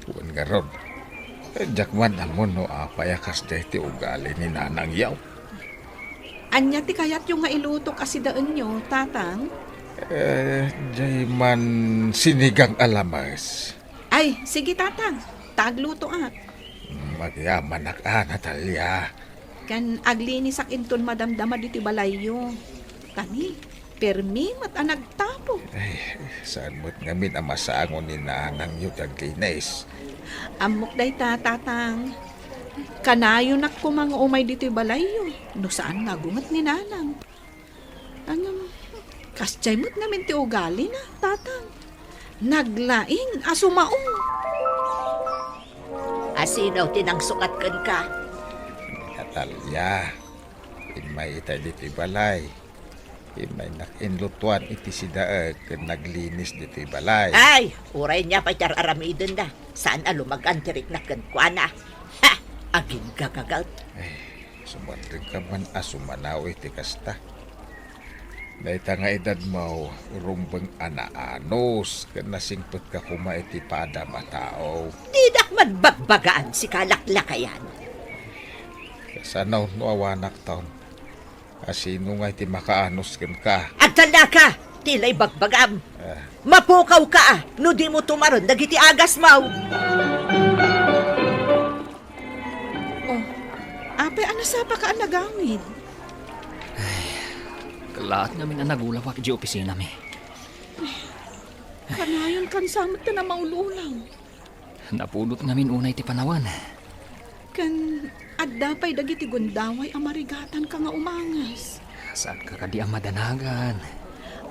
tuwan nga ron. Jakman amon no apayakas day ti ugali ni nanang yaw. Anya ti kayat yung nga ilutok asidaan nyo, tatang? Jay man sinigang alamas. Ay, sige tatang, tagluto Magyaman Natalia. Kan aglinisak inton madamdama diti balayo. Kani, permi mat nagtapo. Ay, saan mo't ngamin ang masaangon ni nanang yung taglinis. Amok day tatang. Kanayo nak ko mga umay dito balayo. No saan nga gungat ni nanang. Kasyay mo't namin ti ugali na, tatang. Naglaing, asumaong. Asinaw tinangsukat kan ka. Natalia, imay itay dito balay. Imay nakinlutuan iti si daag naglinis dito balay. Ay, uray niya pa tar aramidin da. Saan alumagantirik na kankwana? Ha! Aging gagagal. Ay, sumantig ka man asumanaw iti kasta. Dahita nga edad mo, rumbang anaanos, kanasingpot ka kuma iti pada matao. Didak man bagbagaan si kalaklakayan. Kasanaw no awanak taon. Asino nga iti makaanos kan ka. At talaka, tilay bagbagam. Mapukaw ka no di mo tumaron dagiti agas maw. Oh, ape, anasapa ka ang nagamit? Kalaat namin ang nagulawak di opisina mi. Kanayon kan samot na maululang. Napulot ngamin unay ti panawan. Kan adda pa'y dagiti gundaway amarigatan ka nga umangas. Saan ka kadi ang madanagan?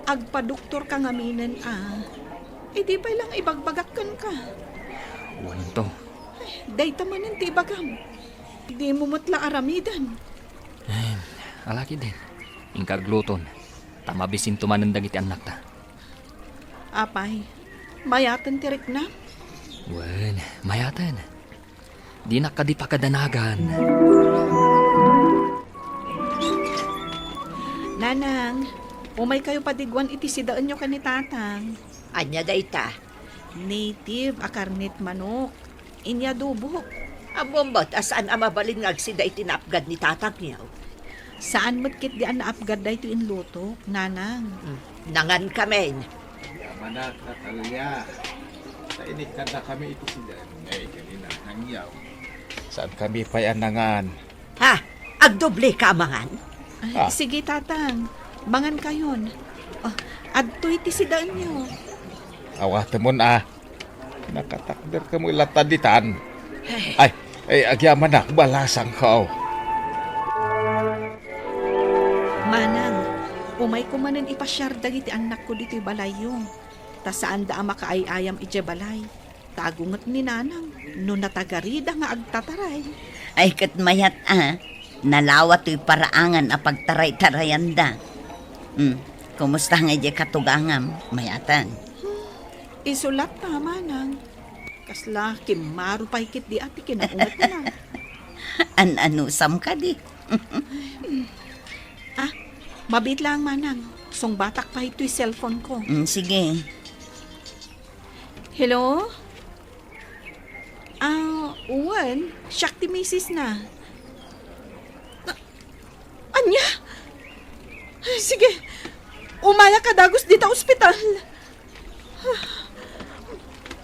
Agpa-doktor ka nga minen, di pa lang ibagbagakan ka. Uwan to. Day tamanan ti bagam. Di mo matla aramidan. Alaki din. Ingkagluton. Tamabisin tumanan dagiti anak ta. Apay, mayatan tirik na. Uwan, mayatan. Di na kadi pa kadanagan. Nanang, umay kayo padigwan iti sidaan nyo ka ni tatang. Anya dayta. Native akarnit manok. Inya dubok. Amombot, asaan ang mabalin nga sida itinapgad ni tatang niyaw. Saan matkit di ang naapgad da ito inluto, nanang? Nangan kami. Manak Natalia. Sa inik na kami ito sila. Ngay kanina hangyaw. Saan kami pa'y anangan? Ha? Agdoble ka mangan? Ay, sige tatang, mangan kayon. Adto'y ti sidaan nyo. Awat mo na. Nakatakder ka mo ilataditan. Ay, agyaman na. Balasang ka. Manang, umay ko manan ipasyar dagiti anak ko dito'y balayo. Ta saan da makaayayam iti balay. Tagungot ni nanang, no natagarida nga agtataray. Ay kat mayat nalawat to'y paraangan a pagtaray-tarayan da. Kumusta nga di katugangam, mayatan? Isulat na, manang. Kasla, kimaro pa'y kit di ati kinaungat na. Anusam ka di. Mabit lang, manang. Song batak pa ito'y cellphone ko. Sige. Hello? Uwan, siyak ti misis na. Anya? Sige, umaya ka dagos dito ospital.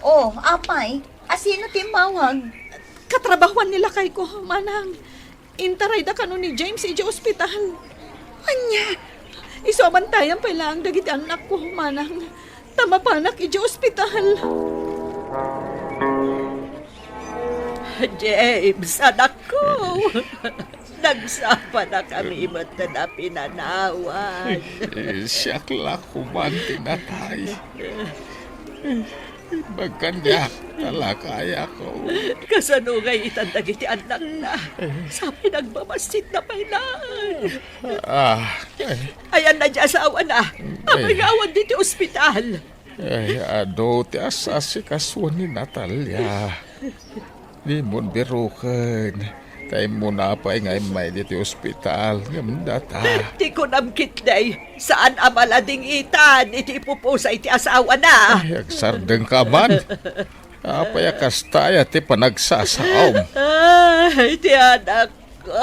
Oh, apay. Asino timawag? Katrabahuan nila kay ko, manang. Intaray da kano ni James iji ospital. Anya? Isuabantayan pa lang dagiti anak ko, manang. Tamapanak iji ospital. James, anak ko. Nagsapa na kami mo't na pinanawan. Siyak lang kuman tinatay. Magkanda talakaya ko. Kasanungay itandagiti anak na. Sabi nagmamasit na pailan. Ayan na di asawa na. Amangawan dito ospital. Ti asasi kaswan ni Natalia. Di mo birukan. Tayo mo na pa ngay may dito ospital. Gamdata. Di ko namkit day. Saan amalading itan? Iti ipupusa iti asawa na. Agsardeng ka man. Apaya kastaya ti panagsasaom. Ay, ti anak ko.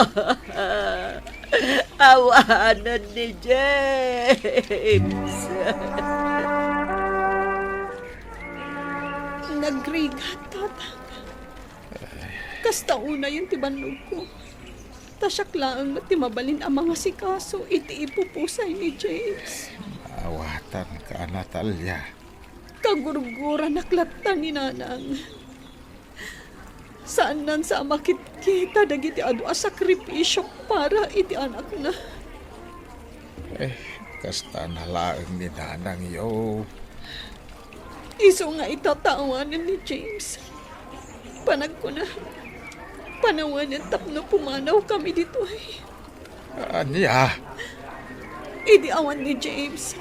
Awanan ni James. Nagrigat, tatang. Kasta una yung tibanlog ko. Tasyak lang at timabalin ang mga sikaso iti ipupusay ni James. Awatan ka, Natalia. Kagurgura naklatan ni nanang. Saan nan sa makit kita dagiti adu a sakripisyo para iti anak na. Kasta nalaang ni nanang yo. Iso nga itatawanan ni James. Panag ko na. Panawanan tapno pumanaw kami dito ay. Anya? Idi awan ni James.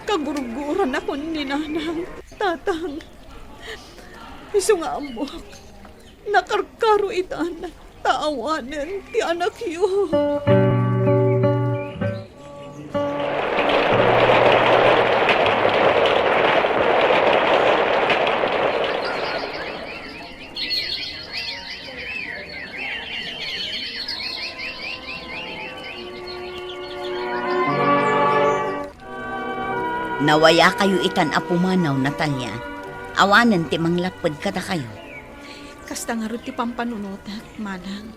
Kaguruguran ako ni nanang. Tatang. Iso nga ambok. Nakarkaro itan. Taawanan ti anak yo. Nawaya kayo itan apumanaw, Natalia. Awanan ti manglapad kada kayo. Kasta nga rin ti pampanunutat, manang.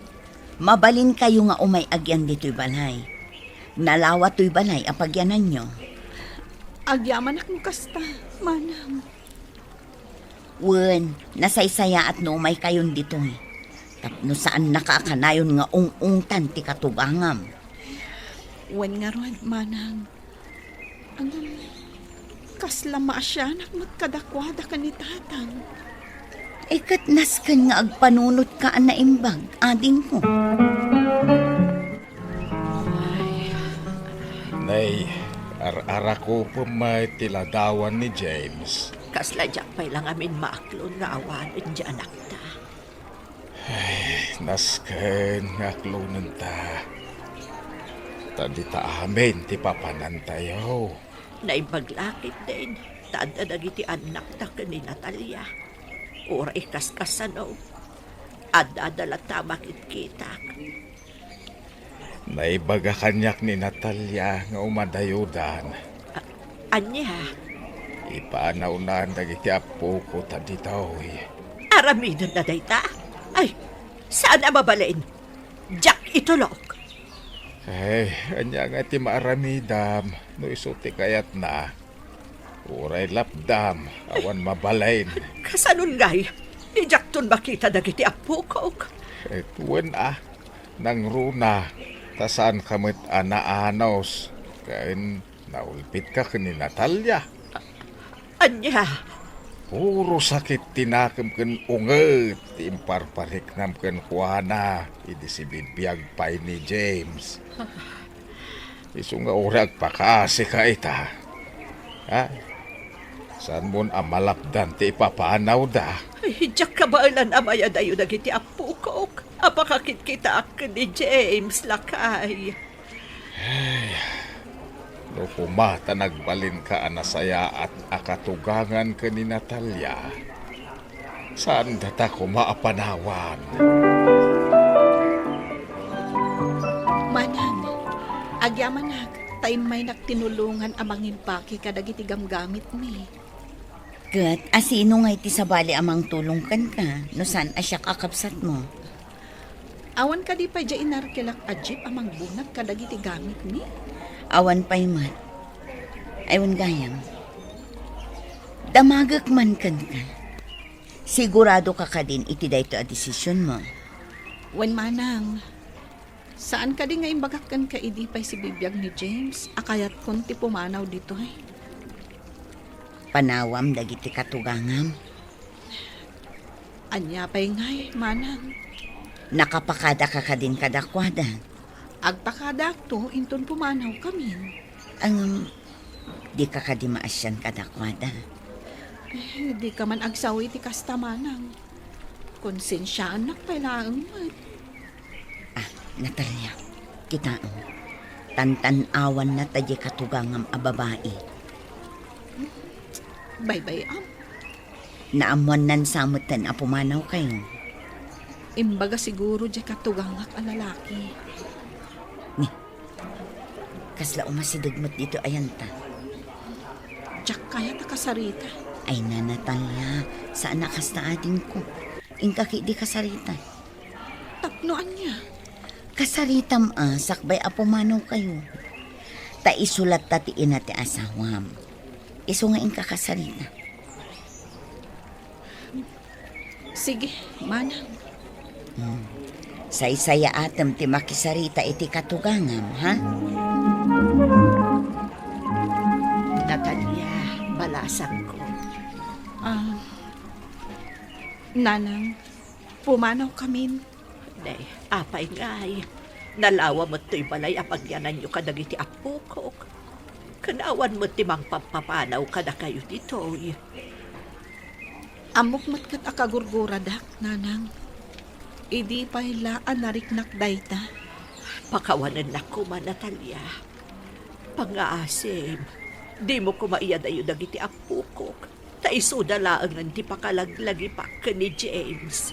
Mabalin kayo nga umay agyan dito'y balay. Nalawa to'y balay apagyanan nyo. Agyaman akong kasta, manang. Wen, nasaysaya at no umay kayon dito'y. Tapno saan nakakanayon nga ung-ungtan ti katugangam. Wen nga ron, manang. Anong kasla maasyanak magkadakwada ka ni tatang. Katnas kan nga agpanunot ka na imbag, ading ko. Nay, ara ko pa may tiladawan ni James. Kasla jak pa'y lang amin maaklon nga awanin di anak ta. Nasken nga klunan ta. Tadi ta amin ti papanan tayo. Naibaglakit din. Tada dagiti anak ta ni Natalia. Oray kaskasano. Adadala ta makit-kita. Naibaga kanyak ni Natalia nga umadayudan. Anya, Ipanaw na dagiti apo ko tadi taoy. aramidan na dayta. Ay, saan na mabalain? Jack itulok. Anya nga ti maaramidam. No isuti kayat na. Uray lapdam. Awan mabalain. Kasanun ngay, ni Jack ton makita dagiti apo ko. Tuwan nang runa. Tasan kamit anaanos. Kain naulpit ka ni Natalia. Anya, Puro sakit tinakam ken unget. Timparparik nam ken kuana. Idi si bibiyag pay ni James. Isu nga urag pakasi ka ita. Ha? Saan mo amalapdan ti ipapanaw da? ay, Jack kabailan amaya dayo dagiti apo ko. Apakakit kita ni James lakay. No kumata nagbalin ka anasaya at akatugangan ka ni Natalia. Saan data ko maapanawan? Manang, agyamanag, tayo may nagtinulungan amang impake kadagiti gamgamit ni. Kat, asino nga iti sabali amang tulungkan ka, no saan asya kakapsat mo? Awan ka di pa dya inarkilak a jeep amang bunag kadagiti gamit ni. Awan pa'y mat. Aywan gayam. Damagak man kan ka. Sigurado ka ka din iti dayto a desisyon mo. Wen manang, saan ka di nga imbagakan ka idi pa'y si bibiyag ni James, akayat konti pumanaw dito ay. Panawam dagiti katugangam. Anya pa'y ngay, manang. Nakapakada ka ka din kadakwada. Agpakadakto, inton pumanaw kami. Ang di ka di maasyan kadakwada. Di ka man agsawi ti kasta manang. Konsensyaan nakpailaang mat. Natalia, kitaang. Tantan-awan na tayo katugangam a babae. Bye-bye am. Naamuan nan samutan a pumanaw kayo. Imbaga siguro di katugangak a lalaki. Kasla umasidugmat dito ayanta. Diyak kaya takasarita. Ay na Natalia, saan nakas na ating ko? Ingkaki di kasarita. Tapnoan niya. Kasaritam sakbay a pumanaw kayo. Ta isulat tati ina ti asawam. Iso nga ingkakasarita. Sige, manang. Say-saya atam ti makisarita iti katugangam, ha? Natalia, balasan ko. Nanang, pumanaw kami. Day, apay ngay. Nalawa mo to'y balay apagyanan nyo kadagiti apo ko. Kanawan mo timang papapanaw kada kayo dito. Amok matkat akagurgura dak, nanang. Idi pa hilaan nariknak dayta. Pakawanan na ko man, Natalia. Pangaasim, di mo ko maiyadayo dagiti apo ko. Taisuda laangan ti pakalaglagi pa ka ni James.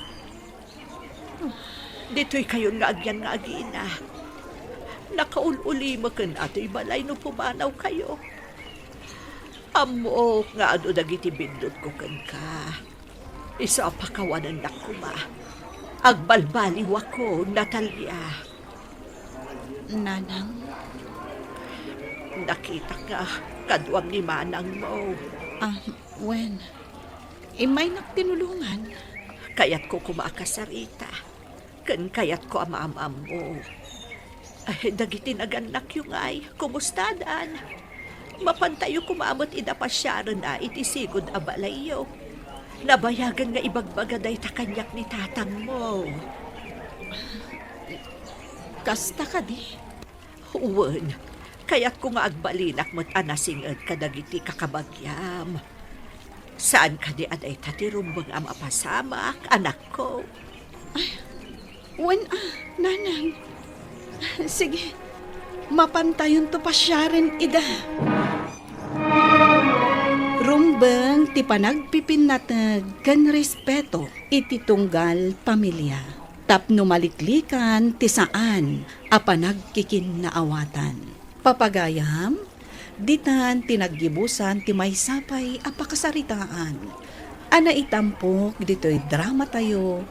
Dito'y kayon nga agyan nga agina. Nakaululi mo kan ato'y balay no pumanaw kayo. Amok nga ano dagiti bindot ko kan ka. Isa pakawanan na ko ma. Agbalbaliw ako, Natalia. Nanang, Nakita ka, kadwang ni manang mo. Wen, imay nagtinulungan. Kayat ko kumakasarita. Kan kayat ko amaamam mo. Ay, dagiti naganak yung ay, kumusta daan? Mapantayo kumamot idapasyaran na iti sigod abalayo. Nabayagan nga ibagbagaday ta kanyak ni tatang mo. Kasta ka di? Uwan, kaya't ko nga agbalinak mo't anasingad ka dagiti kakabagyam. Saan ka di aday tatirumbang ang mapasamak, anak ko? Wen, nanang. Sige, mapantayon to pa siya rin, ida. Rumbeng ti panagpipinatag kan respeto iti tunggal pamilya. Tapno maliklikan ti saan a panagkikin na awatan. Papagayam, ditan tinaggibusan ti may sapay a pakasaritaan. Ana itampok dito'y drama tayo,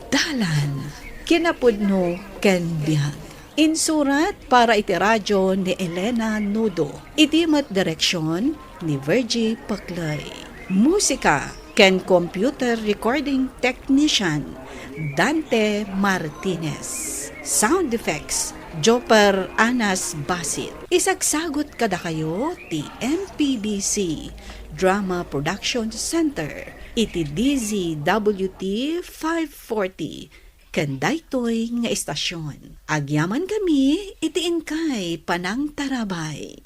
dalan, kinapudno ken biyag. Insurat para iti radyo ni Elena Nudo. Itimat direksyon ni Virgie Paclay. Musika ken computer recording technician Dante Martinez. Sound effects Joper Anas Basit. Isagsagot kada kayo ti MPBC Drama Production Center. Iti DZWT 540 Kandaytoy nga istasyon. Agyaman kami, itiin kay Panang Tarabay.